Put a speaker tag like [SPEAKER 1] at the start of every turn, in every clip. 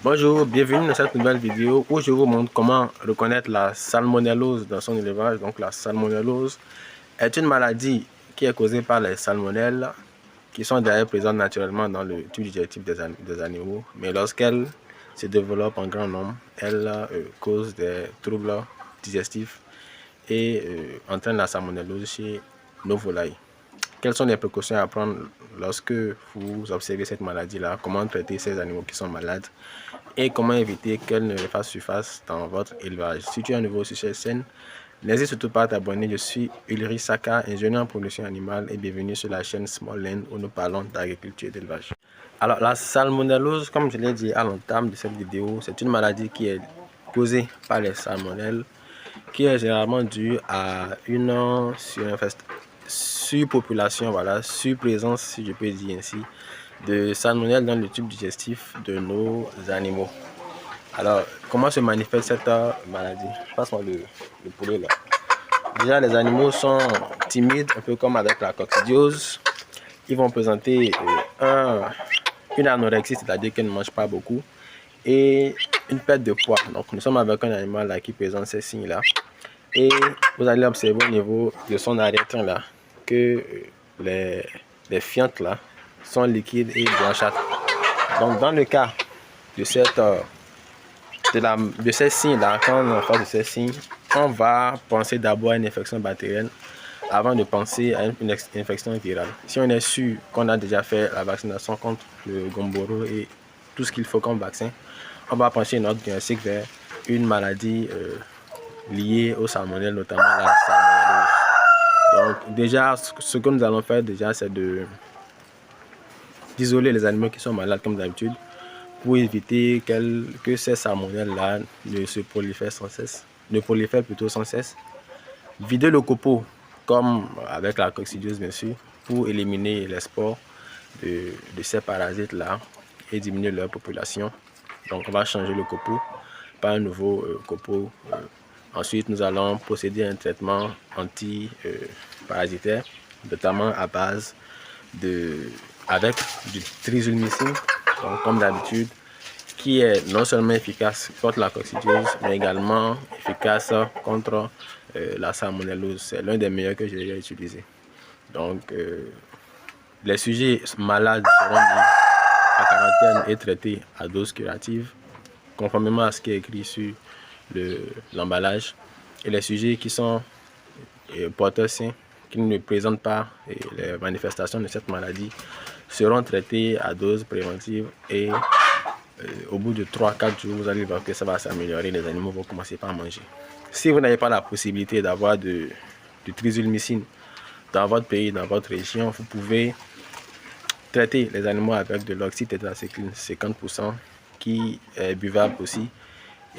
[SPEAKER 1] Bonjour, bienvenue dans cette nouvelle vidéo où je vous montre comment reconnaître la salmonellose dans son élevage. Donc la salmonellose est une maladie qui est causée par les salmonelles qui sont d'ailleurs présentes naturellement dans le tube digestif des animaux. Mais lorsqu'elles se développent en grand nombre, elles causent des troubles digestifs et entraînent la salmonellose chez nos volailles. Quelles sont les précautions à prendre lorsque vous observez cette maladie-là? Comment traiter ces animaux qui sont malades? Et comment éviter qu'elles ne fassent surface dans votre élevage? Si tu es un nouveau sur cette chaîne, n'hésite surtout pas à t'abonner. Je suis Ulrich Saka, ingénieur en production animale, et bienvenue sur la chaîne Small Land où nous parlons d'agriculture et d'élevage. Alors la salmonellose, comme je l'ai dit à l'entame de cette vidéo, c'est une maladie qui est causée par les salmonelles, qui est généralement due à une surpopulation, voilà, surprésence, si je peux dire ainsi, de salmonelles dans le tube digestif de nos animaux. Alors, comment se manifeste cette maladie? Passe-moi le poulet là. Déjà, les animaux sont timides, un peu comme avec la coccidiose. Ils vont présenter une anorexie, c'est-à-dire qu'ils ne mangent pas beaucoup, et une perte de poids. Donc, nous sommes avec un animal là qui présente ces signes-là. Et vous allez observer au niveau de son arrière-train là que les fientes là sont liquides et blanchâtres. Donc dans le cas de ces signes là, quand on est en face de ces signes, on va penser d'abord à une infection bactérienne avant de penser à une infection virale. Si on est sûr qu'on a déjà fait la vaccination contre le Gumboro et tout ce qu'il faut comme vaccin, on va pencher notre diagnostic vers une maladie liées aux salmonelles, notamment la salmonellose. Donc déjà, ce que nous allons faire déjà, c'est d'isoler les animaux qui sont malades comme d'habitude pour éviter que ces salmonelles-là ne se prolifèrent sans cesse, sans cesse. Vider le copeau, comme avec la coccidiose bien sûr, pour éliminer les spores de ces parasites-là et diminuer leur population. Donc on va changer le copeau par un nouveau copeau. Ensuite, nous allons procéder à un traitement anti-parasitaire, notamment à base avec du trizulmicine, comme d'habitude, qui est non seulement efficace contre la coccidiose, mais également efficace contre la salmonellose. C'est l'un des meilleurs que j'ai déjà utilisé. Donc, les sujets malades seront mis à quarantaine et traités à dose curative, conformément à ce qui est écrit sur l'emballage. Et les sujets qui sont porteurs sains, qui ne présentent pas les manifestations de cette maladie, seront traités à dose préventive et au bout de 3-4 jours, vous allez voir que ça va s'améliorer, les animaux vont commencer par manger. Si vous n'avez pas la possibilité d'avoir du trizulmicine dans votre pays, dans votre région, vous pouvez traiter les animaux avec de l'oxytétracycline 50% qui est buvable aussi,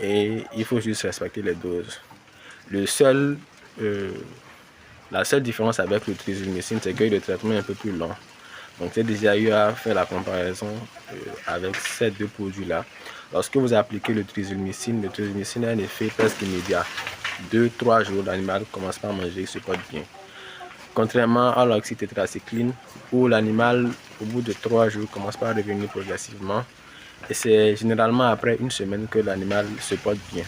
[SPEAKER 1] et il faut juste respecter les doses. La seule différence avec le trizulmicine, c'est que le traitement est un peu plus long. Donc j'ai déjà eu à faire la comparaison avec ces deux produits-là. Lorsque vous appliquez le trizulmicine a un effet presque immédiat. 2-3 jours, l'animal commence par manger, il se porte bien. Contrairement à l'oxytétracycline, où l'animal, au bout de 3 jours, commence par revenir progressivement. Et c'est généralement après une semaine que l'animal se porte bien.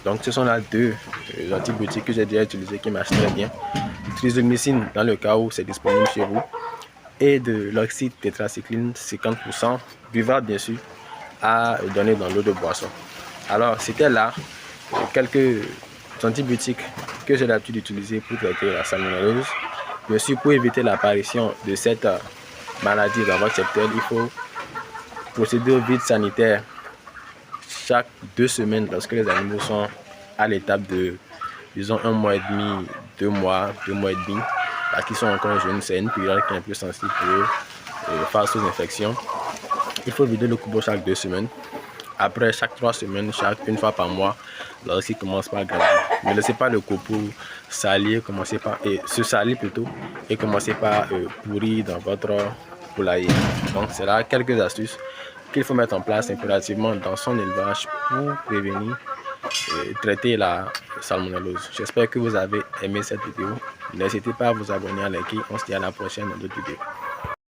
[SPEAKER 1] Donc ce sont là deux antibiotiques que j'ai déjà utilisés qui marchent très bien. Du trizulmicine dans le cas où c'est disponible chez vous, et de l'oxytétracycline 50%, buvable bien sûr, à donner dans l'eau de boisson. Alors c'était là quelques antibiotiques que j'ai l'habitude d'utiliser pour traiter la salmonellose. Bien sûr, pour éviter l'apparition de cette maladie dans votre cheptel, il faut procéder au vide sanitaire chaque 2 semaines lorsque les animaux sont à l'étape de, disons, 1 mois et demi, 2 mois, 2 mois et demi, parce qu'ils sont encore jeunes. C'est une période qui est un peu sensible pour eux face aux infections. Il faut vider le copeau chaque 2 semaines. Après, chaque 3 semaines, une fois par mois, lorsqu'il commence par grandir. Ne laissez pas le copeau salir, se salir plutôt, et commencer par pourrir dans votre poulailler. Donc, c'est là quelques astuces qu'il faut mettre en place impérativement dans son élevage pour prévenir et traiter la salmonellose. J'espère que vous avez aimé cette vidéo. N'hésitez pas à vous abonner, à liker. On se dit à la prochaine dans d'autres vidéos.